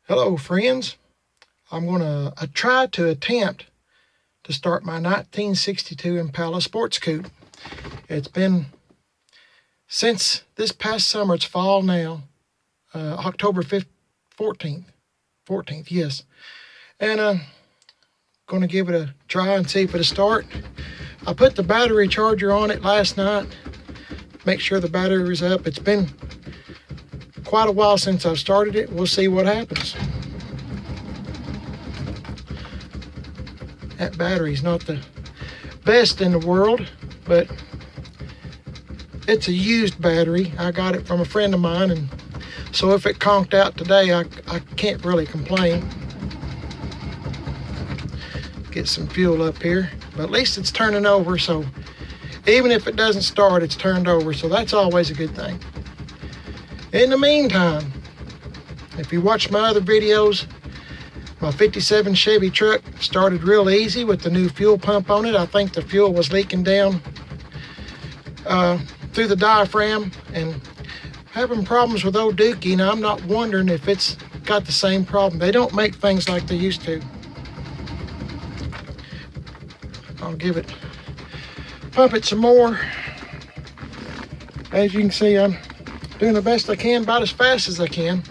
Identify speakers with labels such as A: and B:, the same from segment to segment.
A: Hello friends, I'm going to attempt to start my 1962 Impala Sports Coupe. It's been since this past summer, it's fall now, October 14th, yes. And going to give it a try and see if it'll start. I put the battery charger on it last night, make sure the battery is up. It's been quite a while since I've started it. We'll see what happens. That battery's not the best in the world, but it's a used battery. I got it from a friend of mine, and so if it conked out today, I can't really complain. Get some fuel up here, but at least it's turning over, so even if it doesn't start, it's turned over, so that's always a good thing. In the meantime, if you watch my other videos, my 57 Chevy truck started real easy with the new fuel pump on it. I think the fuel was leaking down through the diaphragm and having problems with old Dookie. Now I'm not wondering if it's got the same problem. They don't make things like they used to. I'll pump it some more. As you can see, I'm doing the best I can, about as fast as I can.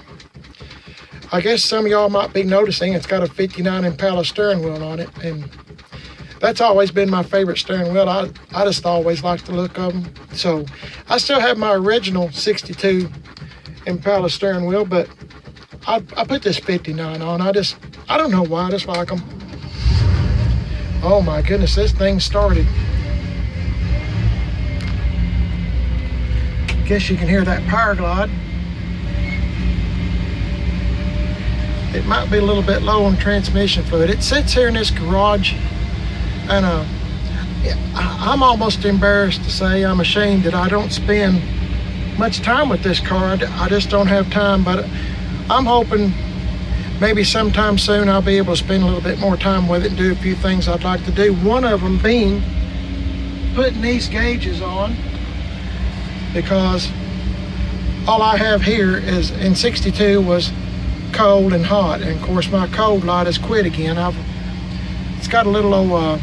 A: I guess some of y'all might be noticing it's got a 59 Impala steering wheel on it, and that's always been my favorite steering wheel. I just always liked the look of them. So I still have my original 62 Impala steering wheel, but I put this 59 on. I don't know why, I just like them. Oh my goodness, this thing started. Guess you can hear that power glide. It might be a little bit low on transmission fluid. It sits here in this garage, and I'm almost embarrassed to say, I'm ashamed that I don't spend much time with this car. I just don't have time, but I'm hoping maybe sometime soon I'll be able to spend a little bit more time with it and do a few things I'd like to do. One of them being putting these gauges on, because all I have here is in 62 was cold and hot, and of course my cold light has quit again. It's got a little old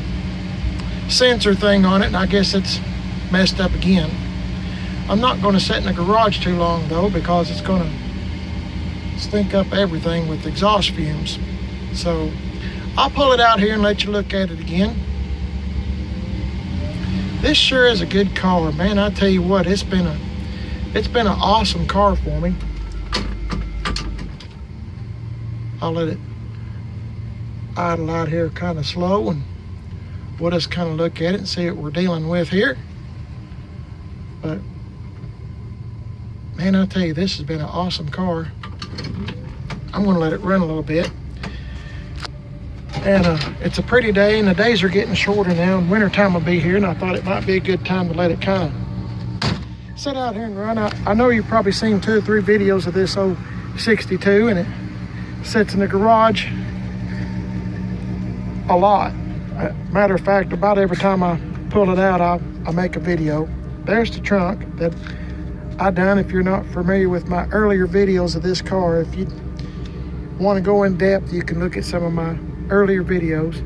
A: sensor thing on it, and I guess it's messed up again. I'm not going to sit in the garage too long though, because it's going to stink up everything with exhaust fumes. So I'll pull it out here and let you look at it again. This sure is a good car, man. I tell you what, it's been an awesome car for me. I'll let it idle out here kind of slow, and we'll just kind of look at it and see what we're dealing with here. But man, I tell you, this has been an awesome car. I'm going to let it run a little bit. And it's a pretty day, and the days are getting shorter now, and winter time will be here, and I thought it might be a good time to let it kind of sit out here and run. I know you've probably seen 2 or 3 videos of this old 62, and it sits in the garage a lot. Matter of fact, about every time I pull it out, I make a video. There's the trunk that I done. If you're not familiar with my earlier videos of this car, if you want to go in depth, you can look at some of my earlier videos.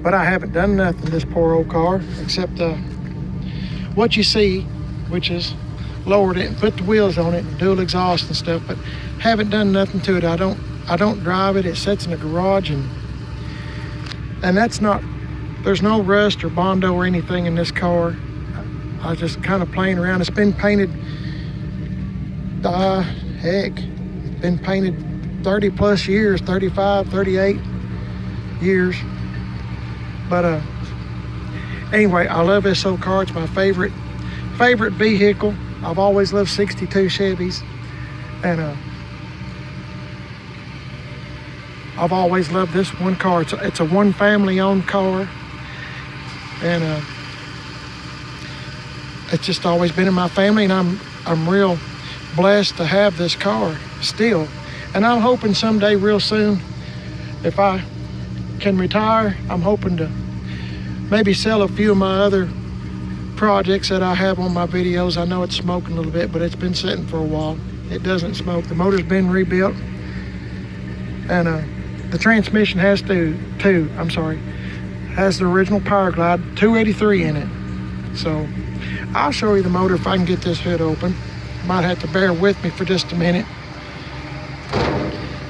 A: But I haven't done nothing to this poor old car except what you see, which is lowered it and put the wheels on it and dual exhaust and stuff, but haven't done nothing to it. I don't drive it. It sits in the garage, and that's not, there's no rust or Bondo or anything in this car. I just kind of playing around. It's been painted, heck, it's been painted 30 plus years, 35, 38 years. But anyway, I love this old car. It's my favorite vehicle. I've always loved 62 Chevys, and I've always loved this one car. It's a one family owned car, and it's just always been in my family, and I'm real blessed to have this car still. And I'm hoping someday real soon, if I can retire, I'm hoping to maybe sell a few of my other projects that I have on my videos. I know it's smoking a little bit, but it's been sitting for a while. It doesn't smoke. The motor's been rebuilt. And the transmission has has the original Power Glide 283 in it. So I'll show you the motor if I can get this hood open. Might have to bear with me for just a minute.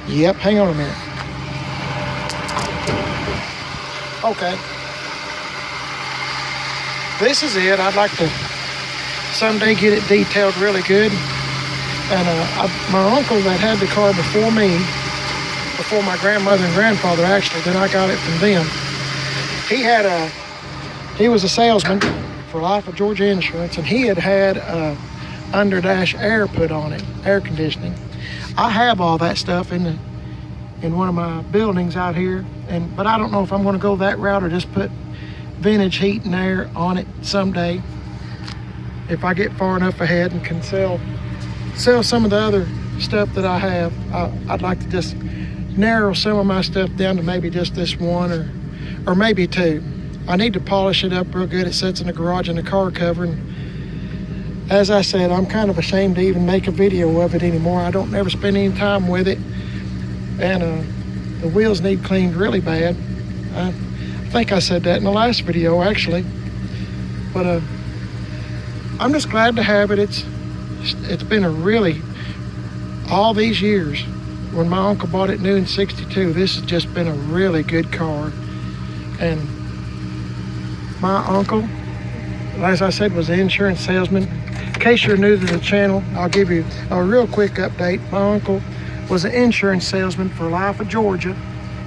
A: Yep, hang on a minute. Okay. This is it. I'd like to someday get it detailed really good. And my uncle that had the car before me, before my grandmother and grandfather actually, then I got it from them. He was a salesman for Life of Georgia Insurance, and he had underdash air put on it, air conditioning. I have all that stuff in one of my buildings out here, but I don't know if I'm going to go that route or just put vintage heat and air on it someday if I get far enough ahead and can sell some of the other stuff that I have. I'd like to just narrow some of my stuff down to maybe just this one or maybe two. I need to polish it up real good. It sits in the garage in the car cover, and as I said, I'm kind of ashamed to even make a video of it anymore. I don't ever spend any time with it, and the wheels need cleaned really bad. I think I said that in the last video actually, but I'm just glad to have it. It's been a really, all these years, when my uncle bought it new in '62, this has just been a really good car. And my uncle, as I said, was an insurance salesman. In case you're new to the channel, I'll give you a real quick update. My uncle was an insurance salesman for Life of Georgia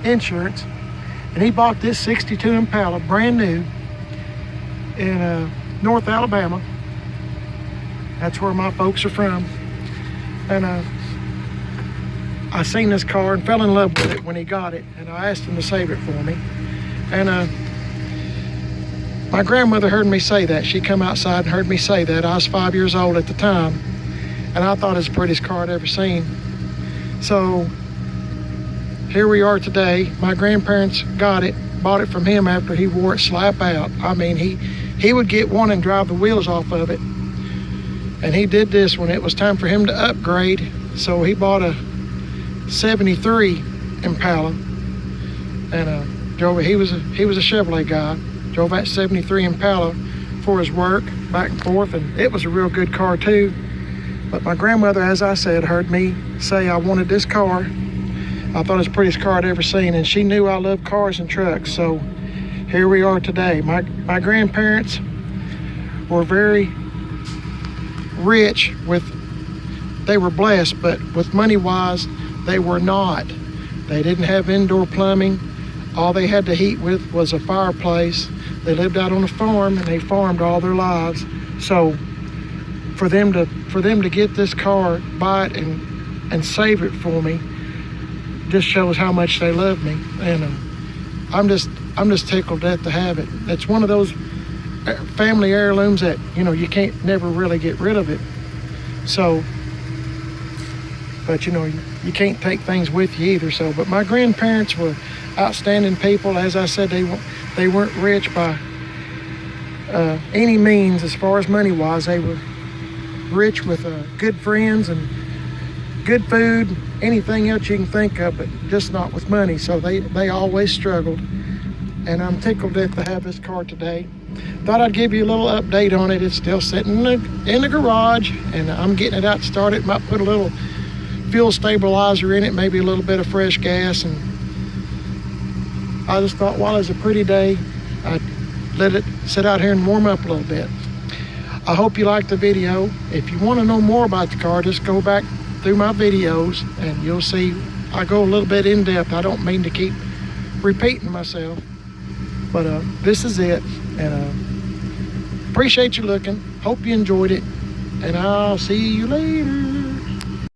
A: Insurance, and he bought this '62 Impala brand new in North Alabama. That's where my folks are from. And I seen this car and fell in love with it when he got it, and I asked him to save it for me. And my grandmother heard me say that. She come outside and heard me say that. I was 5 years old at the time, and I thought it was the prettiest car I'd ever seen. So here we are today. My grandparents bought it from him after he wore it slap out. I mean, he would get one and drive the wheels off of it. And he did this when it was time for him to upgrade. So he bought a '73 Impala, and drove it. He was a Chevrolet guy. Drove that '73 Impala for his work back and forth, and it was a real good car too. But my grandmother, as I said, heard me say I wanted this car. I thought it was the prettiest car I'd ever seen, and she knew I loved cars and trucks. So here we are today. My grandparents were very rich they were blessed, but with money wise, they were not. They didn't have indoor plumbing. All they had to heat with was a fireplace. They lived out on a farm, and they farmed all their lives. So for them to get this car, buy it and save it for me, just shows how much they love me. And I'm just tickled to death to have it. It's one of those family heirlooms that, you can't never really get rid of it. So, but you can't take things with you either. So, but my grandparents were outstanding people. As I said, they weren't rich by any means as far as money wise. They were rich with good friends and good food, anything else you can think of, but just not with money. So they always struggled, and I'm tickled to death to have this car today. Thought I'd give you a little update on it. It's still sitting in the garage, and I'm getting it out to start it. Might put a little fuel stabilizer in it, maybe a little bit of fresh gas, and I just thought while it's a pretty day, I'd let it sit out here and warm up a little bit. I hope you liked the video. If you want to know more about the car, just go back through my videos and you'll see I go a little bit in depth. I don't mean to keep repeating myself, but this is it. And appreciate you looking. Hope you enjoyed it, and I'll see you later.